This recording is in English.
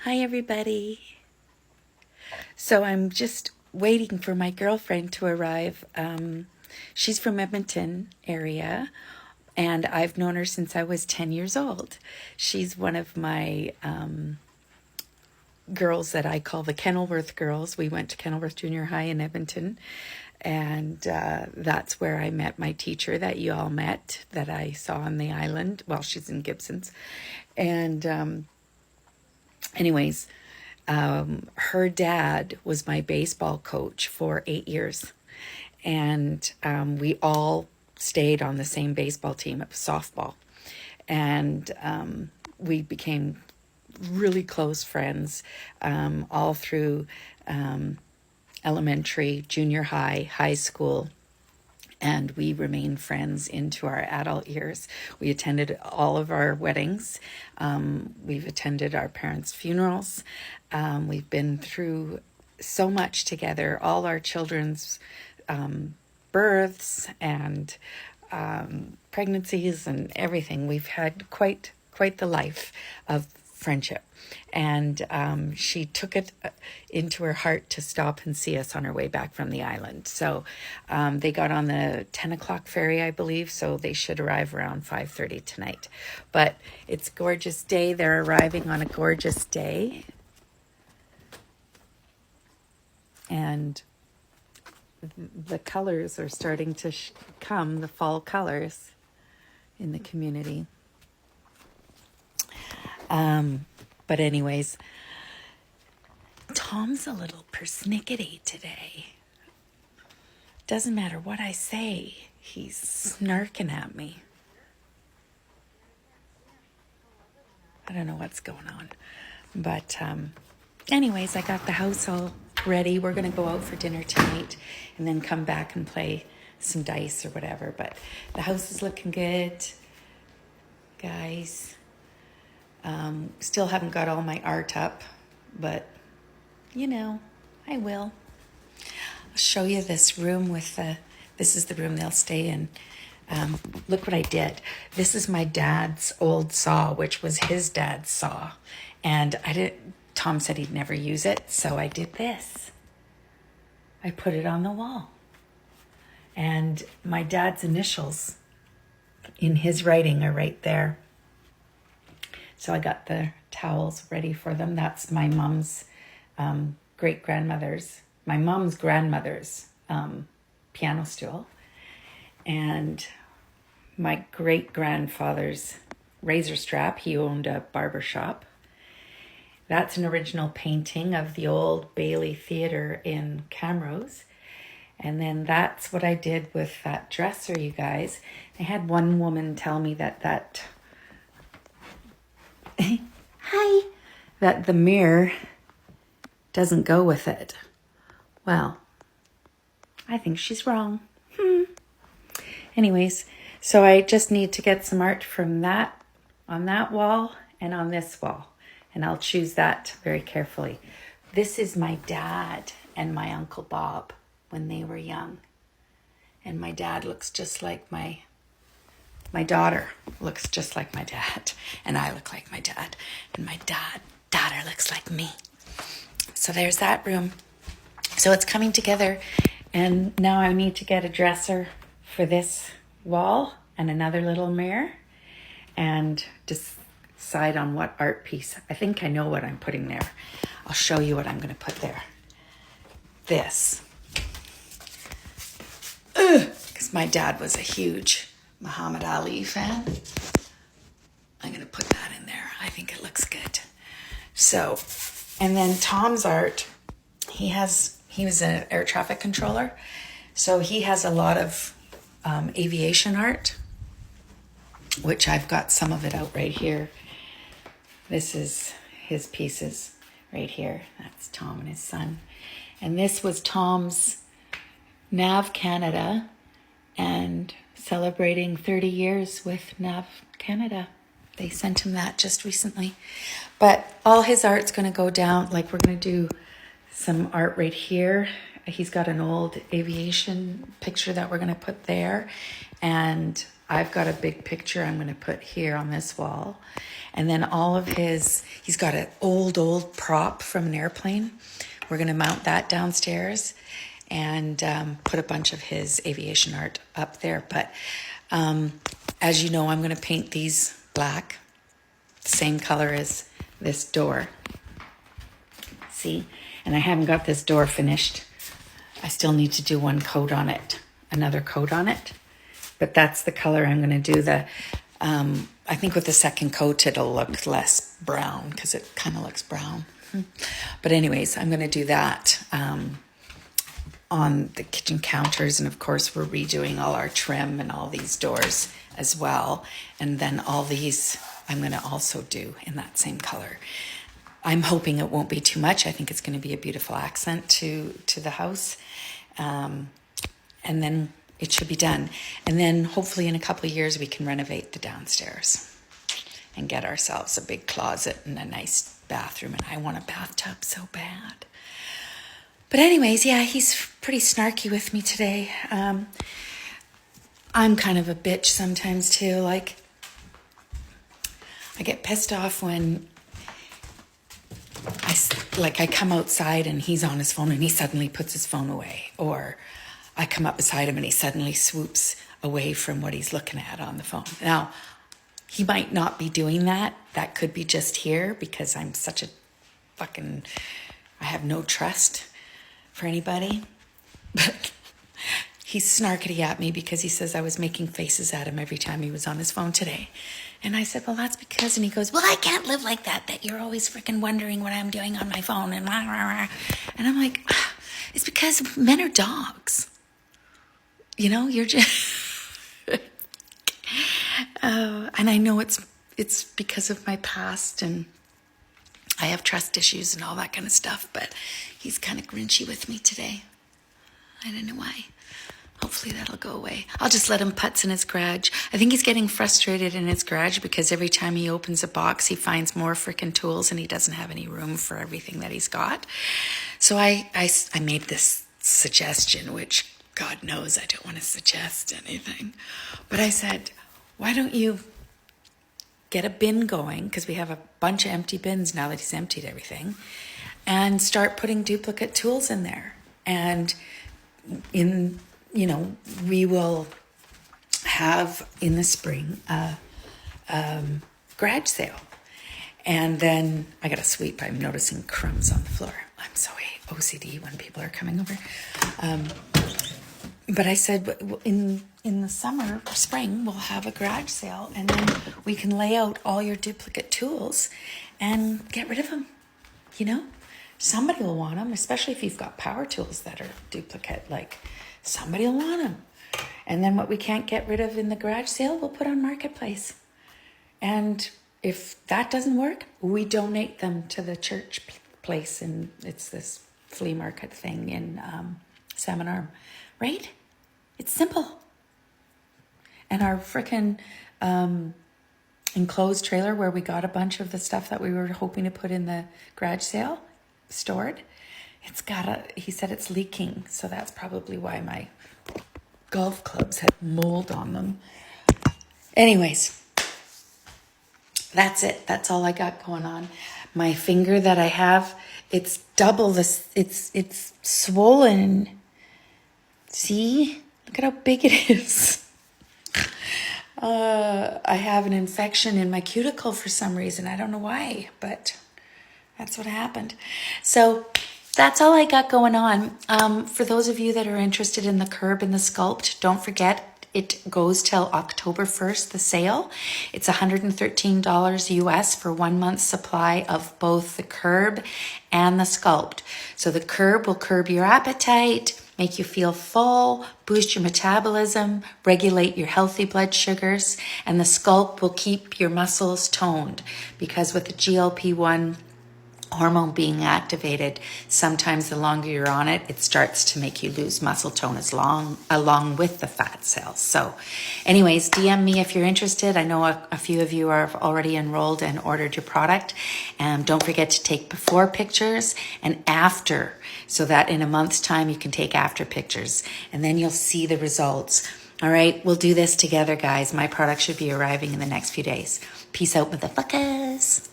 Hi, everybody. So I'm just waiting for my girlfriend to arrive. She's from Edmonton area, and I've known her since I was 10 years old. She's one of my girls that I call the Kenilworth girls. We went to Kenilworth Junior High in Edmonton, and that's where I met my teacher that you all met, that I saw on the island. Well, she's in Gibson's. And anyways, her dad was my baseball coach for 8 years. And we all stayed on the same baseball team. It was softball. And we became really close friends all through elementary, junior high, high school. And we remained friends into our adult years. We attended all of our weddings. We've attended our parents' funerals. We've been through so much together, all our children's births and pregnancies and everything. We've had quite the life of friendship. And she took it into her heart to stop and see us on her way back from the island. So they got on the 10 o'clock ferry, I believe, so they should arrive around 5:30 tonight. But it's a gorgeous day. They're arriving on a gorgeous day. And the colors are starting to come, the fall colors in the community. But anyways, Tom's a little persnickety today. Doesn't matter what I say, he's snarking at me. I don't know what's going on. But anyways, I got the house all ready. We're going to go out for dinner tonight and then come back and play some dice or whatever. But the house is looking good, guys. Still haven't got all my art up, but you know, I will. I'll show you this room this is the room they'll stay in. Look what I did. This is my dad's old saw, which was his dad's saw. And Tom said he'd never use it, so I did this. I put it on the wall. And my dad's initials in his writing are right there. So I got the towels ready for them. That's my mom's great-grandmother's, my mom's grandmother's piano stool. And my great-grandfather's razor strap. He owned a barber shop. That's an original painting of the old Bailey Theatre in Camrose. And then that's what I did with that dresser, you guys. I had one woman tell me that hi, that the mirror doesn't go with it. Well, I think she's wrong. Anyways, so I just need to get some art from that on that wall and on this wall. And I'll choose that very carefully. This is my dad and my Uncle Bob when they were young. And my dad looks just like my daughter looks just like my dad. And I look like my dad. And my daughter looks like me. So there's that room. So it's coming together. And now I need to get a dresser for this wall and another little mirror. And decide on what art piece. I think I know what I'm putting there. I'll show you what I'm going to put there. This. Because my dad was a huge Muhammad Ali fan. I'm going to put that in there. I think it looks good. So, and then Tom's art, he was an air traffic controller. So he has a lot of aviation art, which I've got some of it out right here. This is his pieces right here. That's Tom and his son. And this was Tom's Nav Canada and celebrating 30 years with Nav Canada. They sent him that just recently. But all his art's going to go down. Like, we're going to do some art right here. He's got an old aviation picture that we're going to put there. And I've got a big picture I'm going to put here on this wall. And then all of he's got an old prop from an airplane. We're going to mount that downstairs and put a bunch of his aviation art up there. But as you know, I'm going to paint these black, the same color as this door. See? And I haven't got this door finished. I still need to do one coat on it, another coat on it. But that's the color I'm going to do. I think with the second coat, it'll look less brown because it kind of looks brown. But anyways, I'm going to do that on the kitchen counters. And of course, we're redoing all our trim and all these doors as well. And then all these I'm going to also do in that same color. I'm hoping it won't be too much. I think it's going to be a beautiful accent to the house. And then it should be done. And then hopefully in a couple of years, we can renovate the downstairs and get ourselves a big closet and a nice bathroom. And I want a bathtub so bad. But anyways, yeah, he's pretty snarky with me today. I'm kind of a bitch sometimes too. Like, I get pissed off when I come outside and he's on his phone and he suddenly puts his phone away. Or I come up beside him and he suddenly swoops away from what he's looking at on the phone. Now, he might not be doing that. That could be just here because I'm such a I have no trust for anybody. But he's snarkety at me because he says I was making faces at him every time he was on his phone today. And I said, well, that's because, and he goes, well, I can't live like that you're always freaking wondering what I'm doing on my phone. And rah, rah, rah. And I'm like, it's because men are dogs. You know, you're just, and I know it's because of my past and I have trust issues and all that kind of stuff, but he's kind of grinchy with me today. I don't know why. Hopefully that'll go away. I'll just let him putz in his garage. I think he's getting frustrated in his garage because every time he opens a box, he finds more freaking tools and he doesn't have any room for everything that he's got. So I made this suggestion, which God knows I don't want to suggest anything. But I said, why don't you get a bin going, because we have a bunch of empty bins now that he's emptied everything, and start putting duplicate tools in there. And we will have in the spring a garage sale. And then I got to sweep. I'm noticing crumbs on the floor. I'm so OCD when people are coming over. But I said, in the summer, spring, we'll have a garage sale, and then we can lay out all your duplicate tools and get rid of them. You know, somebody will want them, especially if you've got power tools that are duplicate. Like, somebody will want them. And then what we can't get rid of in the garage sale, we'll put on Marketplace. And if that doesn't work, we donate them to the church place, and it's this flea market thing in Salmon Arm, right? It's simple. And our frickin' enclosed trailer where we got a bunch of the stuff that we were hoping to put in the garage sale stored, he said it's leaking. So that's probably why my golf clubs had mold on them. Anyways, that's it. That's all I got going on. My finger that I have, it's double this. It's swollen. See? Look at how big it is. I have an infection in my cuticle for some reason. I don't know why, but that's what happened. So that's all I got going on. For those of you that are interested in the curb and the sculpt, don't forget, it goes till October 1st, the sale. It's $113 US for 1 month's supply of both the curb and the sculpt. So the curb will curb your appetite, make you feel full, boost your metabolism, regulate your healthy blood sugars, and the sculpt will keep your muscles toned, because with the GLP-1 hormone being activated, sometimes the longer you're on it, it starts to make you lose muscle tone along with the fat cells. So anyways, DM me if you're interested. I know a few of you are already enrolled and ordered your product. And don't forget to take before pictures and after, so that in a month's time you can take after pictures, and then you'll see the results. All right, we'll do this together, guys. My product should be arriving in the next few days. Peace out, motherfuckers.